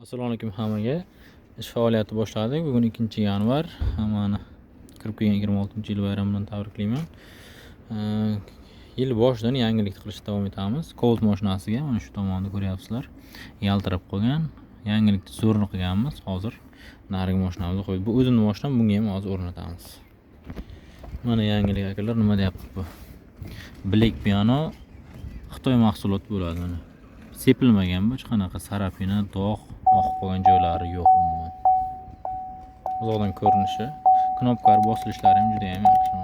Assalomu alaykum hammaga. Ish faoliyati boshladik. Bugun 2 yanvar. Hammani kirib kelgan 26-yil bayrami bilan tabriklayman. Yil boshidan yangilik qilishda davom etamiz. Colt mashinasiga mana shu tomonda ko'ryapsizlar. Yaltirab qolgan. Yangilikni zo'rni qilganmiz. Hozir narigi mashinamizni qo'yib, bu o'zimning mashinam, bunga ham hozir o'rnatamiz. Mana yangilik akalar, nima deyapti bu? Black piano Xitoy mahsuloti bo'ladi mana. Sepilmagan bu, hech qanaqa sarafina, dog', oqib qolgan joylari yo'q umuman. Uzoqdan ko'rinishi, knopkalar bosilishlari ham juda ham yaxshi.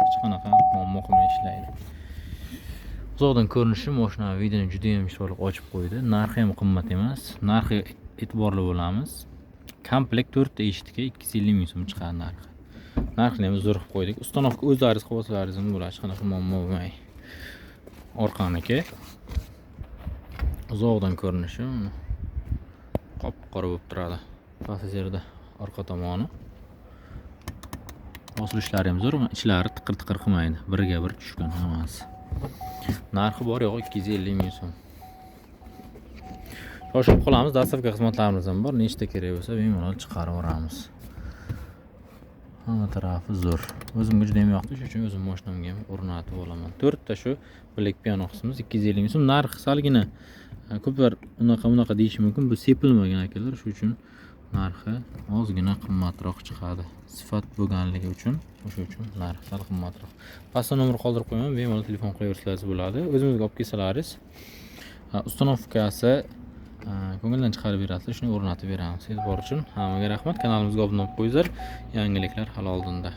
Hech qanaqa muammo qilmay ishlaydi. Uzoqdan ko'rinishi mashina videoni juda ham chiroyli ochib qo'ydi. Narxi ham qimmat emas. Narxiga e'tiborli bo'lamiz. Komplekt 4 ta eshitga 250 ming so'm chiqadi narxi. Narxini ham zo'r qilib qo'ydik. Ustanovka o'zlaringiz qilib olsalaringiz ham bo'ladi, hech qanaqa muammo bo'lmaydi. Orqaniki uzoqdan ko'rinishi qop-qora bo'lib turadi. Passajerda orqa tomoni. Bosilishlari ham zo'r, ichlari tiqir-tiqir qilmaydi. Biriga bir tushgan hammasi. Narxi bor yo'q 250 ming so'm. Shoshib qolamiz, dastavka xizmatlarimiz ham bor. Nechta kerak bo'lsa bemalol chiqarib yuboramiz. Hamma tarafi zo'r. O'zimga juda ham yoqdi, shuning uchun o'zim mashinamga ham o'rnatib olaman. 4 ta shu black piano qismimiz 250 ming so'm. Narxi salgina ko'plar unaqa deyishi mumkin. Bu sepilmagan akalar, shuning uchun narxi ozgina qimmatroq chiqadi. Sifat bo'lganligi uchun, o'sha uchun narxi sal qimmatroq. Pastda nomer qoldirib qo'yaman, bemalol telefon qilaversangiz bo'ladi. O'zimizga olib kelsalaringiz, ustanovkasi ko'ngildan chiqarib berasizlar, shuni o'rnatib beramiz. E'tibor uchun hammaga rahmat. Kanalimizga obuna bo'lib qo'yinglar. Yangiliklar hali oldinda.